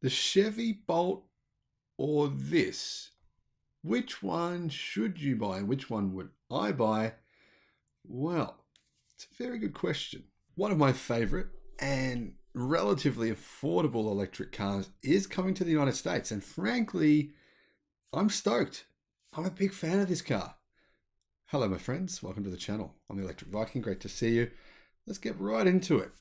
The Chevy Bolt or this? Which one should you buy and which one would I buy? Well, it's a very good question. One of my favorite and relatively affordable electric cars is coming to the United States. And frankly, I'm stoked. I'm a big fan of this car. Hello, my friends. Welcome to the channel. I'm the Electric Viking. Great to see you. Let's get right into it.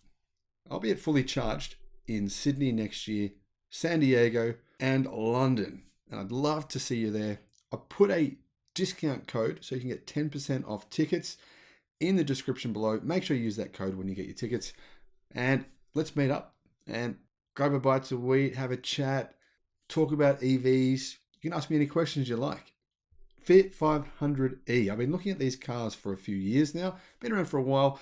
I'll be at fully charged in Sydney next year, San Diego, and London. And I'd love to see you there. I put a discount code so you can get 10% off tickets in the description below. Make sure you use that code when you get your tickets. And let's meet up and grab a bite to eat, have a chat, talk about EVs. You can ask me any questions you like. Fiat 500e. I've been looking at these cars for a few years now, been around for a while.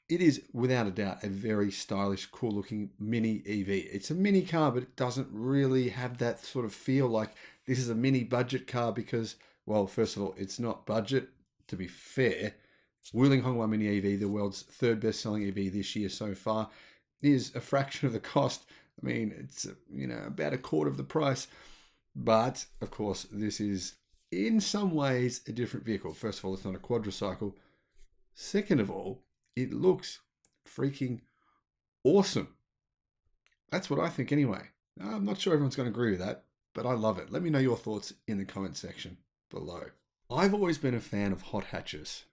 It is without a doubt a very stylish, cool looking mini EV. It's a mini car, but it doesn't really have that sort of feel like this is a mini budget car because, well, first of all, it's not budget. To be fair, Wuling Hongguang Mini EV, the world's third best-selling EV this year so far, is a fraction of the cost. I mean, it's about a quarter of the price. But of course, this is in some ways a different vehicle. First of all, it's not a quadricycle. Second of all, it looks freaking awesome. That's what I think anyway. I'm not sure everyone's going to agree with that, but I love it. Let me know your thoughts in the comment section below. I've always been a fan of hot hatches.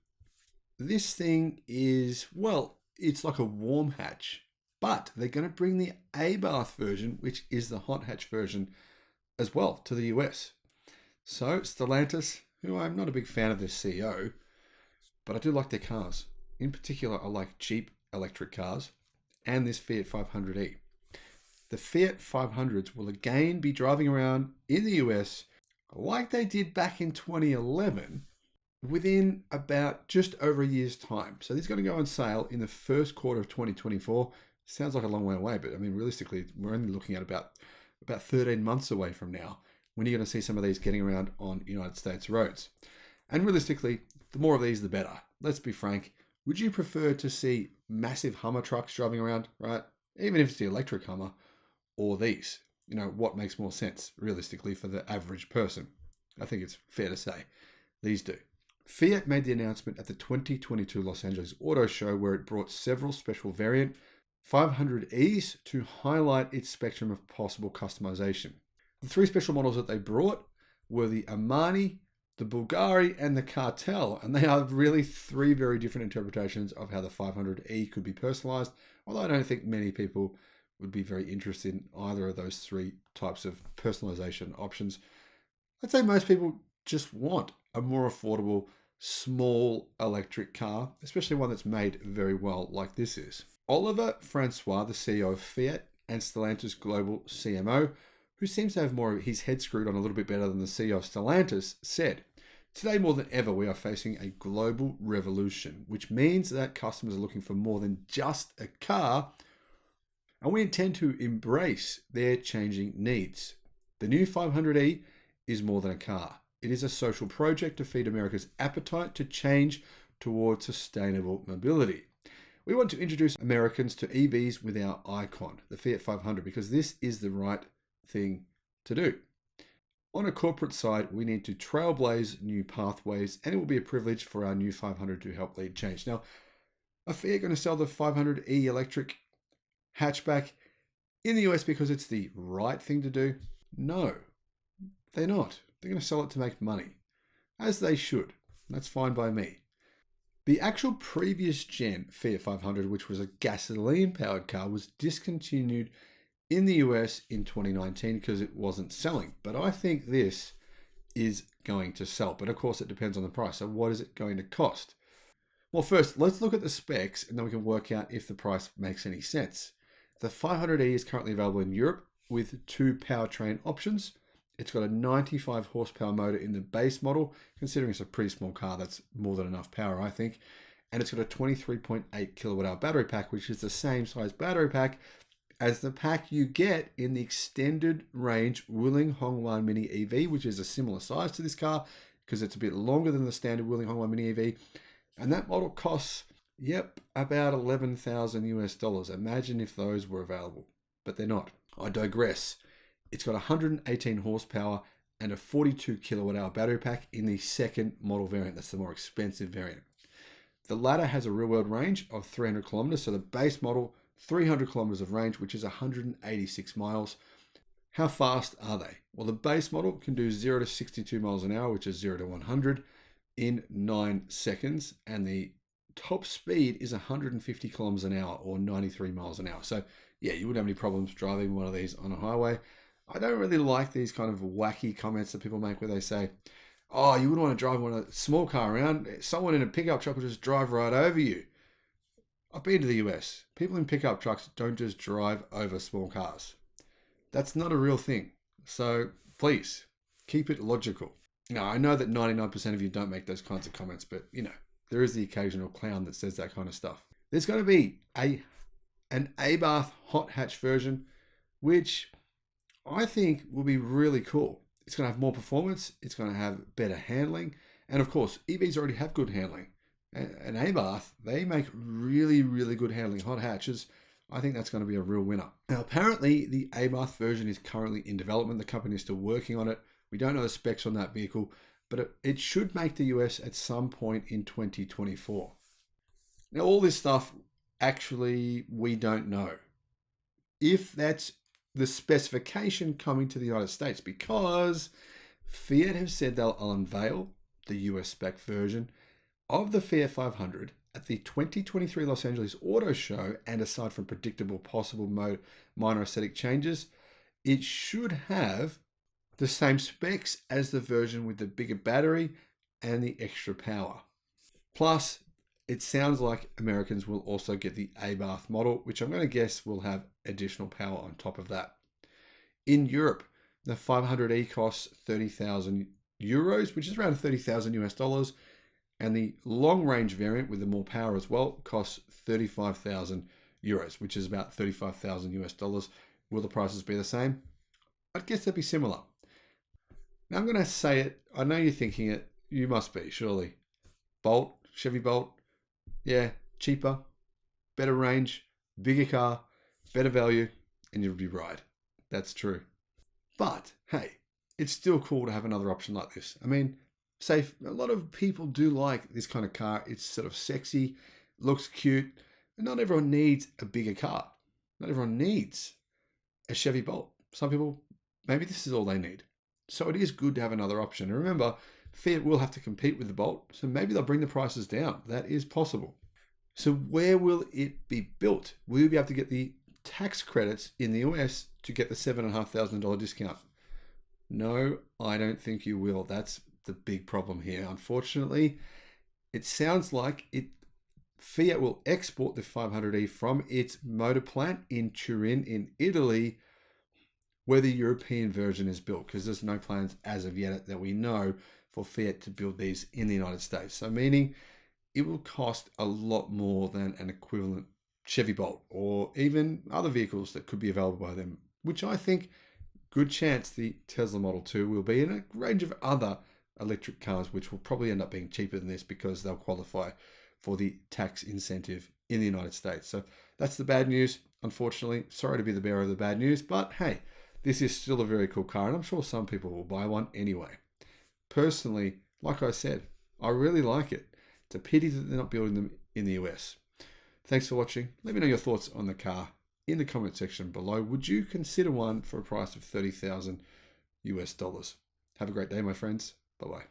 This thing is, well, it's like a warm hatch, but they're going to bring the Abarth version, which is the hot hatch version, as well to the US. So Stellantis, who I'm not a big fan of their CEO, but I do like their cars. In particular, I like cheap electric cars and this Fiat 500e. The Fiat 500s will again be driving around in the US like they did back in 2011 within about just over a year's time. So these are going to go on sale in the first quarter of 2024. Sounds like a long way away, but I mean, realistically, we're only looking at about 13 months away from now when you're going to see some of these getting around on United States roads. And realistically, the more of these, the better. Let's be frank. Would you prefer to see massive Hummer trucks driving around, right? Even if it's the electric Hummer, or these? What makes more sense, realistically, for the average person? I think it's fair to say these do. Fiat made the announcement at the 2022 Los Angeles Auto Show where it brought several special variant 500Es to highlight its spectrum of possible customization. The three special models that they brought were the Armani, the Bulgari, and the Cartel, and they are really three very different interpretations of how the 500e could be personalized, although I don't think many people would be very interested in either of those three types of personalization options. I'd say most people just want a more affordable, small electric car, especially one that's made very well like this is. Oliver Francois, the CEO of Fiat and Stellantis Global CMO, who seems to have more of his head screwed on a little bit better than the CEO of Stellantis, said, "Today more than ever, we are facing a global revolution, which means that customers are looking for more than just a car, and we intend to embrace their changing needs. The new 500e is more than a car. It is a social project to feed America's appetite to change towards sustainable mobility. We want to introduce Americans to EVs with our icon, the Fiat 500, because this is the right thing to do. On a corporate side, we need to trailblaze new pathways, and it will be a privilege for our new 500 to help lead change." Now, are Fiat going to sell the 500e electric hatchback in the US because it's the right thing to do? No, they're not. They're going to sell it to make money, as they should. That's fine by me. The actual previous gen Fiat 500, which was a gasoline-powered car, was discontinued in the US in 2019 because it wasn't selling. But I think this is going to sell. But of course, it depends on the price. So what is it going to cost? Well, first, let's look at the specs and then we can work out if the price makes any sense. The 500e is currently available in Europe with two powertrain options. It's got a 95 horsepower motor in the base model. Considering it's a pretty small car, that's more than enough power, I think. And it's got a 23.8 kilowatt hour battery pack, which is the same size battery pack as the pack you get in the extended range Wuling Hongguang Mini EV, which is a similar size to this car because it's a bit longer than the standard Wuling Hongguang Mini EV. And that model costs, about 11,000 US dollars. Imagine if those were available, but they're not. I digress. It's got 118 horsepower and a 42 kilowatt hour battery pack in the second model variant. That's the more expensive variant. The latter has a real world range of 300 kilometers. So the base model, 300 kilometers of range, which is 186 miles. How fast are they? Well, the base model can do 0 to 62 miles an hour, which is 0 to 100 in 9 seconds. And the top speed is 150 kilometers an hour or 93 miles an hour. So yeah, you wouldn't have any problems driving one of these on a highway. I don't really like these kind of wacky comments that people make where they say, oh, you wouldn't want to drive a small car around. Someone in a pickup truck will just drive right over you. I've been to the US. People in pickup trucks don't just drive over small cars. That's not a real thing. So please, keep it logical. Now, I know that 99% of you don't make those kinds of comments, but there is the occasional clown that says that kind of stuff. There's going to be an Abarth hot hatch version, which I think will be really cool. It's going to have more performance. It's going to have better handling. And of course, EVs already have good handling. And Abarth, they make really, really good handling hot hatches. I think that's going to be a real winner. Now, apparently the Abarth version is currently in development. The company is still working on it. We don't know the specs on that vehicle, but it should make the US at some point in 2024. Now, all this stuff, actually, we don't know if that's the specification coming to the United States, because Fiat have said they'll unveil the US spec version of the Fiat 500 at the 2023 Los Angeles Auto Show. And aside from predictable possible minor aesthetic changes, it should have the same specs as the version with the bigger battery and the extra power. Plus, it sounds like Americans will also get the Abarth model, which I'm going to guess will have additional power on top of that. In Europe, the 500e costs 30,000 euros, which is around 30,000 US dollars. And the long range variant with the more power as well costs 35,000 euros, which is about 35,000 US dollars. Will the prices be the same? I'd guess they'd be similar. Now I'm going to say it. I know you're thinking it. You must be, surely. Bolt, Chevy Bolt. Yeah, cheaper, better range, bigger car, better value, and you'll be right. That's true. But hey, it's still cool to have another option like this. I mean, say a lot of people do like this kind of car. It's sort of sexy, looks cute, and not everyone needs a bigger car. Not everyone needs a Chevy Bolt. Some people, maybe this is all they need. So it is good to have another option. And remember, Fiat will have to compete with the Bolt, so maybe they'll bring the prices down. That is possible. So where will it be built? Will you be able to get the tax credits in the US to get the $7,500 discount? No, I don't think you will. That's the big problem here. Unfortunately, it sounds like Fiat will export the 500e from its motor plant in Turin in Italy, where the European version is built, because there's no plans as of yet that we know for Fiat to build these in the United States. So meaning it will cost a lot more than an equivalent Chevy Bolt or even other vehicles that could be available by them, which I think good chance the Tesla Model 2 will be, in a range of other electric cars, which will probably end up being cheaper than this because they'll qualify for the tax incentive in the United States. So that's the bad news. Unfortunately, sorry to be the bearer of the bad news, but hey, this is still a very cool car, and I'm sure some people will buy one anyway. Personally, like I said, I really like it. It's a pity that they're not building them in the US. Thanks for watching. Let me know your thoughts on the car in the comment section below. Would you consider one for a price of 30,000 US dollars? Have a great day, my friends. Bye-bye.